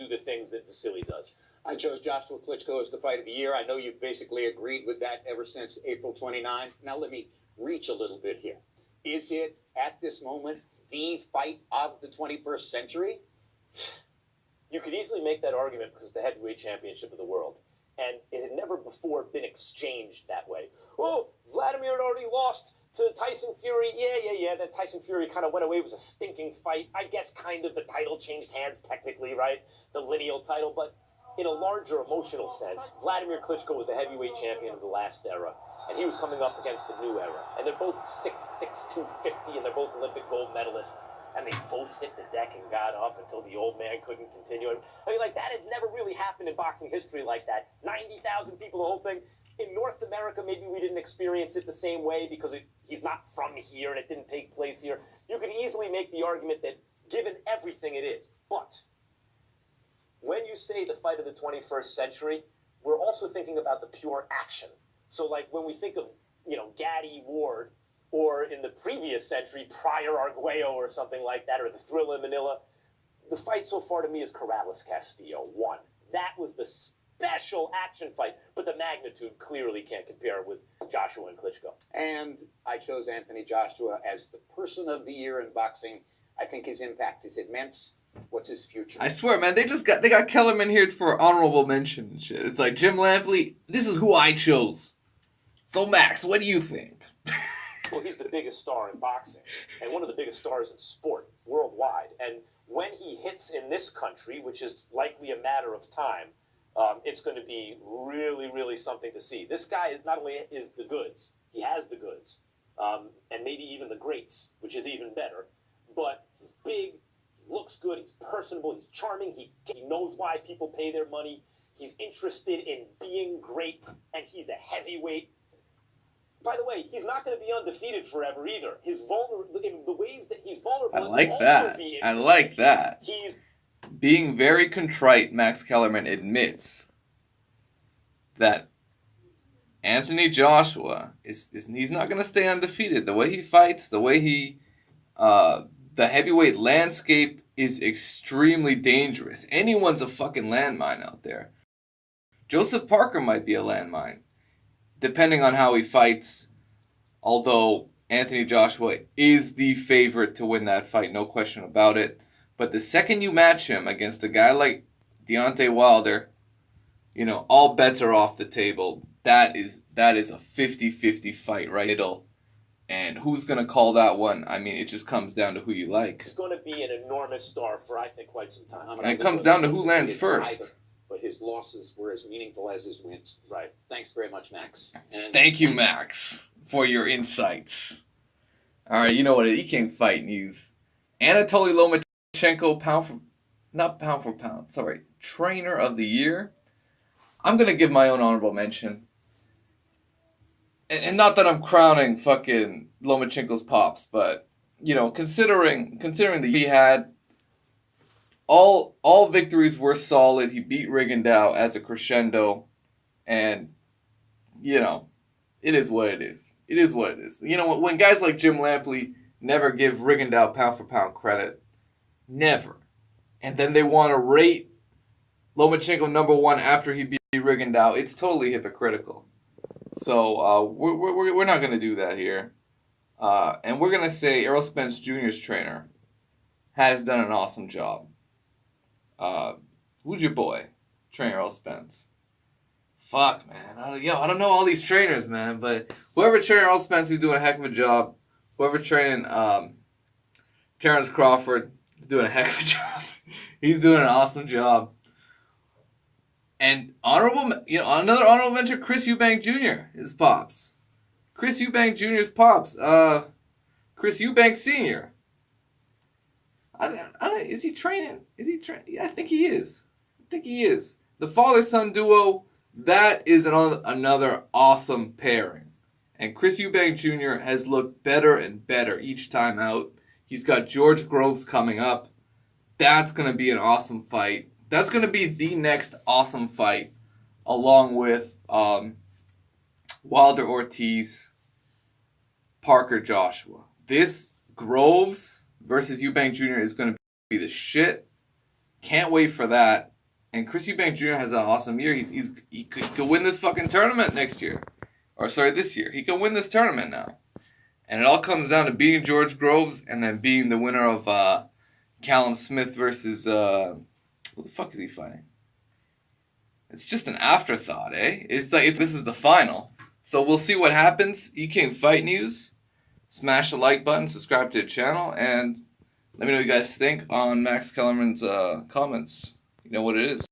do the things that Vasily does. I chose Joshua Klitschko as the fight of the year. I know you've basically agreed with that ever since April 29. Now let me reach a little bit here. Is it, at this moment, the fight of the 21st century? You could easily make that argument because it's the heavyweight championship of the world. And it had never before been exchanged that way. Oh, Vladimir had already lost to Tyson Fury. Yeah. Then Tyson Fury kind of went away. It was a stinking fight. I guess kind of the title changed hands technically, right? The lineal title. But in a larger emotional sense, Vladimir Klitschko was the heavyweight champion of the last era. And he was coming up against the new era. And they're both 6'6", 250, and they're both Olympic gold medalists. And they both hit the deck and got up until the old man couldn't continue. I mean, like, that had never really happened in boxing history like that. 90,000 people, the whole thing. In North America, maybe we didn't experience it the same way because he's not from here and it didn't take place here. You could easily make the argument that given everything it is. But when you say the fight of the 21st century, we're also thinking about the pure action. So, like, when we think of, Gaddy Ward, or in the previous century, Pryor Arguello or something like that, or the Thrilla in Manila, the fight so far to me is Corrales-Castillo, 1. That was the special action fight, but the magnitude clearly can't compare with Joshua and Klitschko. And I chose Anthony Joshua as the person of the year in boxing. I think his impact is immense. What's his future? I swear, man, they got Kellerman here for honorable mention and shit. It's like, Jim Lampley, this is who I chose. So, Max, what do you think? Well, he's the biggest star in boxing, and one of the biggest stars in sport worldwide. And when he hits in this country, which is likely a matter of time, it's going to be really, really something to see. This guy is not only is the goods, he has the goods, and maybe even the greats, which is even better, but he's big, he looks good, he's personable, he's charming, he knows why people pay their money, he's interested in being great, and he's a heavyweight. By the way, he's not going to be undefeated forever either. His in the ways that he's vulnerable. I like that. I like that. He's being very contrite. Max Kellerman admits that Anthony Joshua he's not going to stay undefeated. The way he fights, the way the heavyweight landscape is extremely dangerous. Anyone's a fucking landmine out there. Joseph Parker might be a landmine, depending on how he fights, although Anthony Joshua is the favorite to win that fight, no question about it. But the second you match him against a guy like Deontay Wilder, all bets are off the table. That is a 50-50 fight, right? And who's going to call that one? I mean, it just comes down to who you like. He's going to be an enormous star for, I think, quite some time. And it comes down to who lands first. But his losses were as meaningful as his wins. Right. Thanks very much, Max. And thank you, Max, for your insights. All right, you know what? E-King fight news. Anatoly Lomachenko, pound for pound, trainer of the year. I'm going to give my own honorable mention. And not that I'm crowning fucking Lomachenko's pops, but, considering that he had all victories were solid. He beat Rigondeaux as a crescendo. And, it is what it is. It is what it is. When guys like Jim Lampley never give Rigondeaux pound for pound credit. Never. And then they want to rate Lomachenko number 1 after he beat Rigondeaux. It's totally hypocritical. So, we're not going to do that here. And we're going to say Errol Spence Jr.'s trainer has done an awesome job. Who's your boy? Trainer Errol Spence. Fuck, man. I don't know all these trainers, man. But whoever trained Errol Spence, he's doing a heck of a job. Whoever training Terrence Crawford is doing a heck of a job. He's doing an awesome job. And another honorable mention, Chris Eubank Jr., his pops. Chris Eubank Jr.'s pops. Chris Eubank Sr. Is he training? Yeah, I think he is. The father-son duo, that is another awesome pairing. And Chris Eubank Jr. has looked better and better each time out. He's got George Groves coming up. That's going to be an awesome fight. That's going to be the next awesome fight, along with Wilder Ortiz, Parker Joshua. This Groves versus Eubank Jr. is going to be the shit. Can't wait for that. And Chris Eubank Jr. has an awesome year. He could win this fucking tournament next year. Or sorry, this year. He could win this tournament now. And it all comes down to beating George Groves and then being the winner of Callum Smith versus who the fuck is he fighting? It's just an afterthought, eh? It's like this is the final. So we'll see what happens. EK Fight News. Smash the like button, subscribe to the channel, and let me know what you guys think on Max Kellerman's comments. You know what it is.